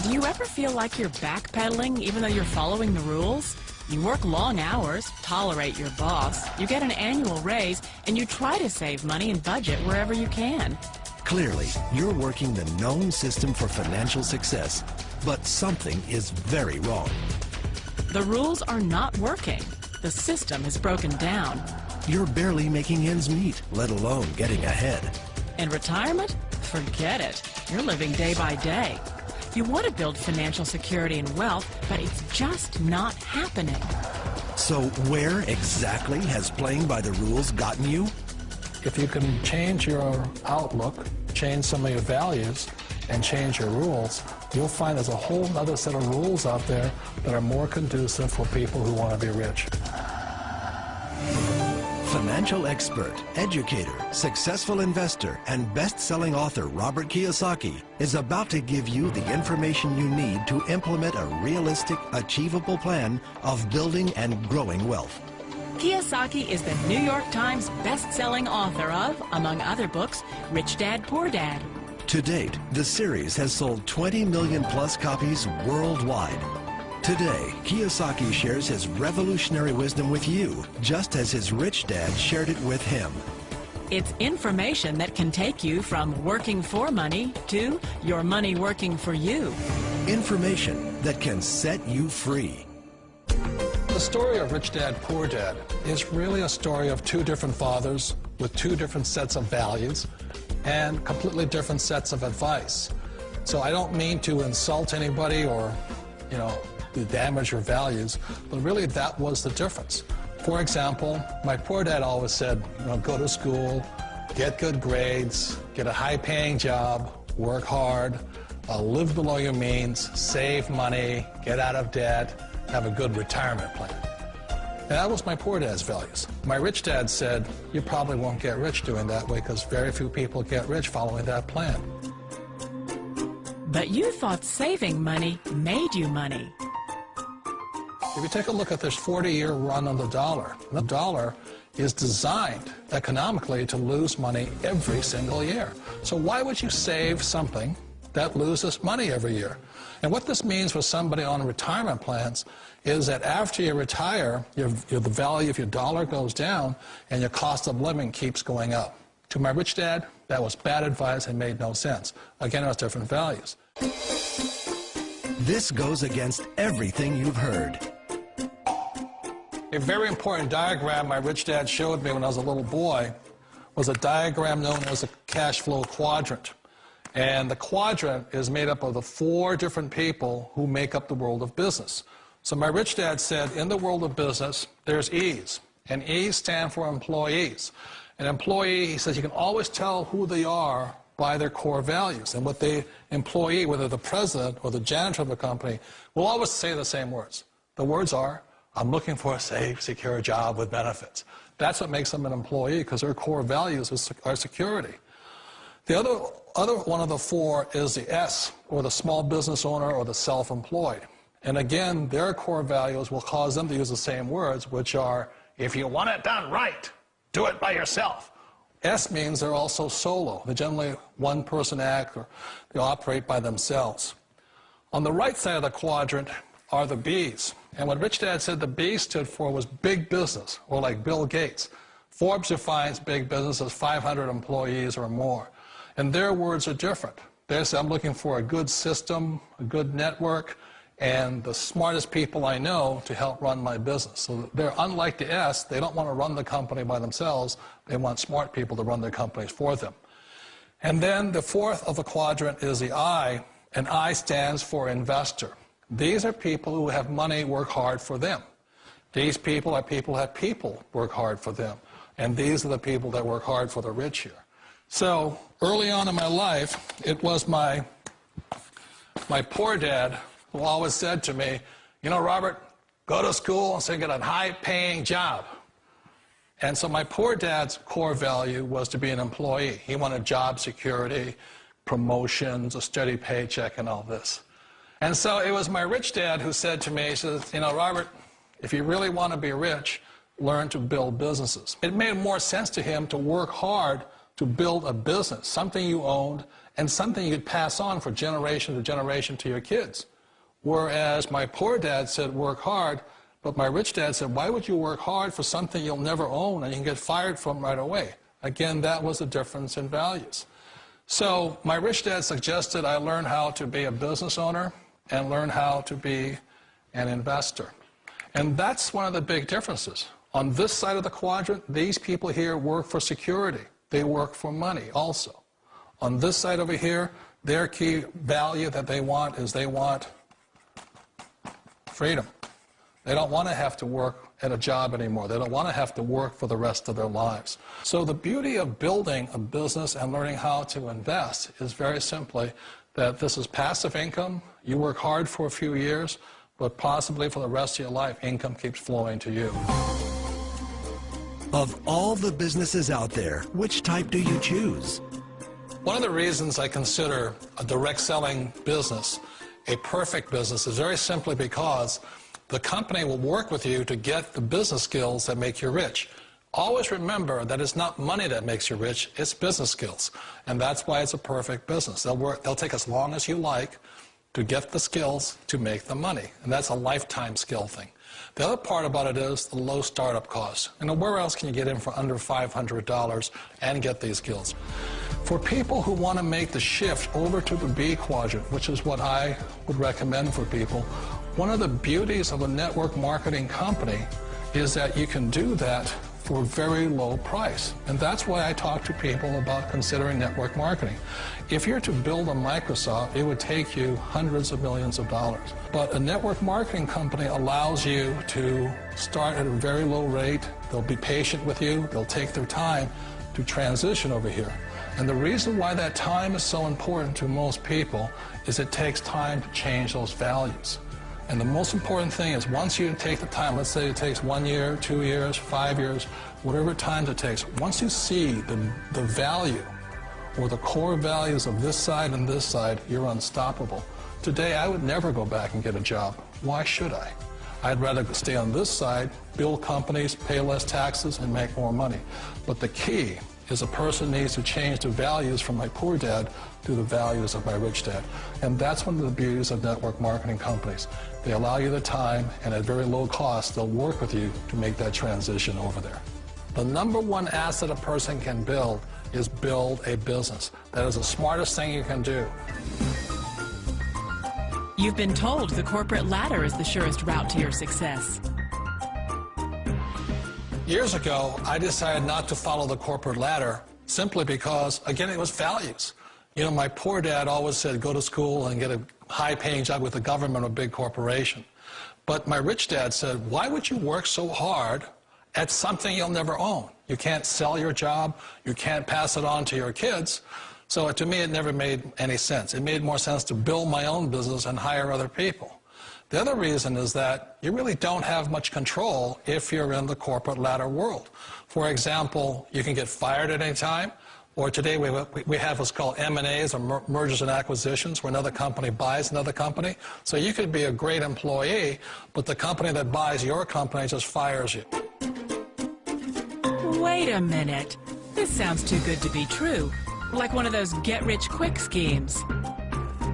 Do you ever feel like you're backpedaling even though you're following the rules? You work long hours, tolerate your boss, you get an annual raise, and you try to save money and budget wherever you can. Clearly, you're working the known system for financial success, but something is very wrong. The rules are not working. The system is broken down. You're barely making ends meet, let alone getting ahead. In retirement? Forget it. You're living day by day. You want to build financial security and wealth, but it's just not happening. So where exactly has playing by the rules gotten you? If you can change your outlook, change some of your values, and change your rules, you'll find there's a whole other set of rules out there that are more conducive for people who want to be rich. Financial expert, educator, successful investor, and best-selling author Robert Kiyosaki is about to give you the information you need to implement a realistic, achievable plan of building and growing wealth. Kiyosaki is the New York Times best-selling author of, among other books, Rich Dad, Poor Dad. To date, the series has sold 20 million plus copies worldwide. Today, Kiyosaki shares his revolutionary wisdom with you, just as his rich dad shared it with him. It's information that can take you from working for money to your money working for you. Information that can set you free. The story of Rich Dad, Poor Dad is really a story of two different fathers with two different sets of values and completely different sets of advice. So I don't mean to insult anybody or, to damage your values, but really that was the difference. For example, my poor dad always said, go to school, get good grades, get a high-paying job, work hard, live below your means, save money, get out of debt, have a good retirement plan. And that was my poor dad's values. My rich dad said, you probably won't get rich doing that way because very few people get rich following that plan. But you thought saving money made you money. If you take a look at this 40-year run on the dollar is designed economically to lose money every single year. So why would you save something that loses money every year? And what this means for somebody on retirement plans is that after you retire, the value of your dollar goes down and your cost of living keeps going up. To my rich dad, that was bad advice and made no sense. Again, it was different values. This goes against everything you've heard. A very important diagram my rich dad showed me when I was a little boy was a diagram known as a cash flow quadrant. And the quadrant is made up of the 4 different people who make up the world of business. So my rich dad said, in the world of business, there's E's. And E's stand for employees. An employee, he says, you can always tell who they are by their core values. And what the employee, whether the president or the janitor of the company, will always say the same words. The words are, I'm looking for a safe, secure job with benefits. That's what makes them an employee, because their core values are security. The other one of the 4 is the S, or the small business owner or the self-employed. And again, their core values will cause them to use the same words, which are, if you want it done right, do it by yourself. S means they're also solo. They're generally one-person act, or they operate by themselves. On the right side of the quadrant are the B's. And what Rich Dad said the B stood for was big business, or like Bill Gates. Forbes defines big business as 500 employees or more. And their words are different. They say, I'm looking for a good system, a good network, and the smartest people I know to help run my business. So they're unlike the S. They don't want to run the company by themselves. They want smart people to run their companies for them. And then the 4th of the quadrant is the I, and I stands for investor. These are people who have money work hard for them. These people are people who have people work hard for them. And these are the people that work hard for the rich here. So early on in my life, it was my poor dad who always said to me, Robert, go to school and so get a high-paying job. And so my poor dad's core value was to be an employee. He wanted job security, promotions, a steady paycheck, and all this. And so it was my rich dad who said to me, he says, Robert, if you really want to be rich, learn to build businesses. It made more sense to him to work hard to build a business, something you owned, and something you could pass on for generation to generation to your kids. Whereas my poor dad said, work hard, but my rich dad said, why would you work hard for something you'll never own and you can get fired from right away? Again, that was the difference in values. So my rich dad suggested I learn how to be a business owner and learn how to be an investor. And that's one of the big differences. On this side of the quadrant, these people here work for security. They work for money also. On this side over here, their key value that they want is they want freedom. They don't want to have to work at a job anymore. They don't want to have to work for the rest of their lives. So the beauty of building a business and learning how to invest is very simply that this is passive income. You work hard for a few years, but possibly for the rest of your life, income keeps flowing to you. Of all the businesses out there, which type do you choose? One of the reasons I consider a direct selling business a perfect business is very simply because the company will work with you to get the business skills that make you rich. Always remember that it's not money that makes you rich, it's business skills. And that's why it's a perfect business. They'll take as long as you like to get the skills to make the money. And that's a lifetime skill thing. The other part about it is the low startup cost. You know, where else can you get in for under $500 and get these skills? For people who want to make the shift over to the B quadrant, which is what I would recommend for people, one of the beauties of a network marketing company is that you can do that for a very low price. And that's why I talk to people about considering network marketing. If you're to build a Microsoft, it would take you hundreds of millions of dollars. But a network marketing company allows you to start at a very low rate. They'll be patient with you. They'll take their time to transition over here. And the reason why that time is so important to most people is it takes time to change those values. And the most important thing is once you take the time, let's say it takes 1 year, 2 years, 5 years, whatever time it takes, once you see the value or the core values of this side and this side, you're unstoppable. Today, I would never go back and get a job. Why should I? I'd rather stay on this side, build companies, pay less taxes, and make more money. But the key is a person needs to change the values from my poor dad to the values of my rich dad. And that's one of the beauties of network marketing companies. They allow you the time, and at very low cost, they'll work with you to make that transition over there. The number one asset a person can build is build a business. That is the smartest thing you can do. You've been told the corporate ladder is the surest route to your success. Years ago, I decided not to follow the corporate ladder simply because, again, it was values. You know, my poor dad always said, go to school and get a high-paying job with the government or a big corporation. But my rich dad said, why would you work so hard at something you'll never own? You can't sell your job. You can't pass it on to your kids. So to me, it never made any sense. It made more sense to build my own business and hire other people. The other reason is that you really don't have much control if you're in the corporate ladder world. For example, you can get fired at any time, or today we have what's called M&As, or mergers and acquisitions, where another company buys another company. So you could be a great employee, but the company that buys your company just fires you. Wait a minute. This sounds too good to be true. Like one of those get-rich-quick schemes.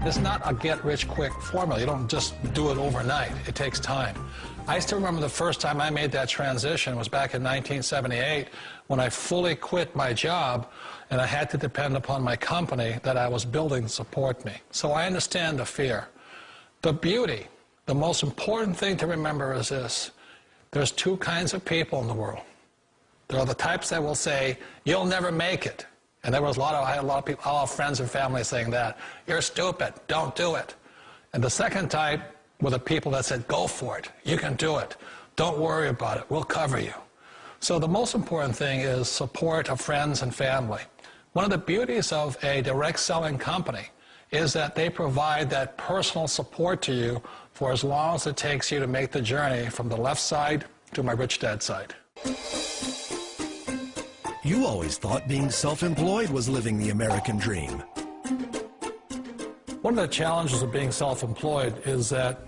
It's not a get-rich-quick formula. You don't just do it overnight. It takes time. I still remember the first time I made that transition was back in 1978 when I fully quit my job and I had to depend upon my company that I was building to support me. So I understand the fear. The beauty, the most important thing to remember is this. There's two kinds of people in the world. There are the types that will say, you'll never make it. And I had a lot of people, all friends and family saying that. You're stupid, don't do it. And the second type were the people that said, go for it, you can do it. Don't worry about it, we'll cover you. So the most important thing is support of friends and family. One of the beauties of a direct selling company is that they provide that personal support to you for as long as it takes you to make the journey from the left side to my rich dad side. You always thought being self-employed was living the American dream. One of the challenges of being self-employed is that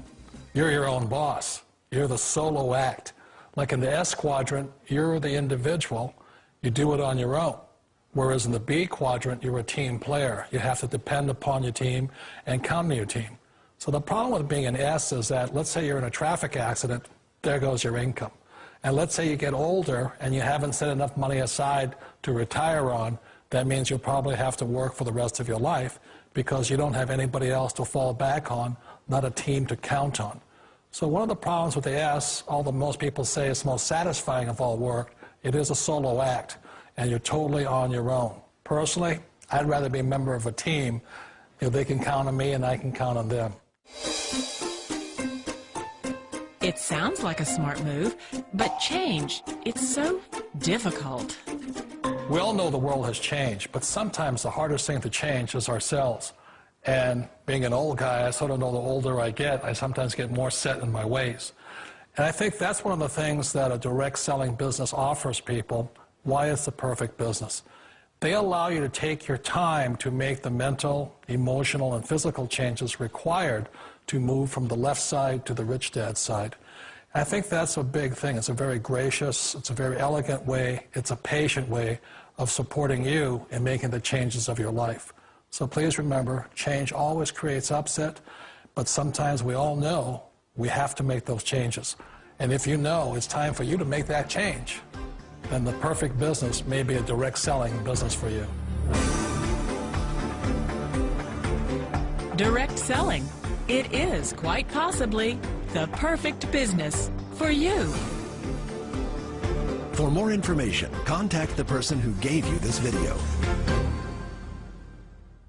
you're your own boss. You're the solo act. Like in the S quadrant, you're the individual. You do it on your own. Whereas in the B quadrant, you're a team player. You have to depend upon your team and count on your team. So the problem with being an S is that, let's say you're in a traffic accident, there goes your income. And let's say you get older and you haven't set enough money aside to retire on, that means you'll probably have to work for the rest of your life because you don't have anybody else to fall back on, not a team to count on. So one of the problems with the S, although most people say it's the most satisfying of all work, it is a solo act, and you're totally on your own. Personally, I'd rather be a member of a team if they can count on me and I can count on them. It sounds like a smart move, but change, it's so difficult. We all know the world has changed, but sometimes the hardest thing to change is ourselves. And being an old guy, I sort of know the older I get, I sometimes get more set in my ways. And I think that's one of the things that a direct selling business offers people, why it's the perfect business. They allow you to take your time to make the mental, emotional, and physical changes required to move from the left side to the rich dad side. And I think that's a big thing. It's a very gracious, it's a very elegant way, it's a patient way of supporting you in making the changes of your life. So please remember, change always creates upset, but sometimes we all know we have to make those changes. And if you know it's time for you to make that change, then the perfect business may be a direct selling business for you. Direct selling. It is quite possibly the perfect business for you. For more information, contact the person who gave you this video.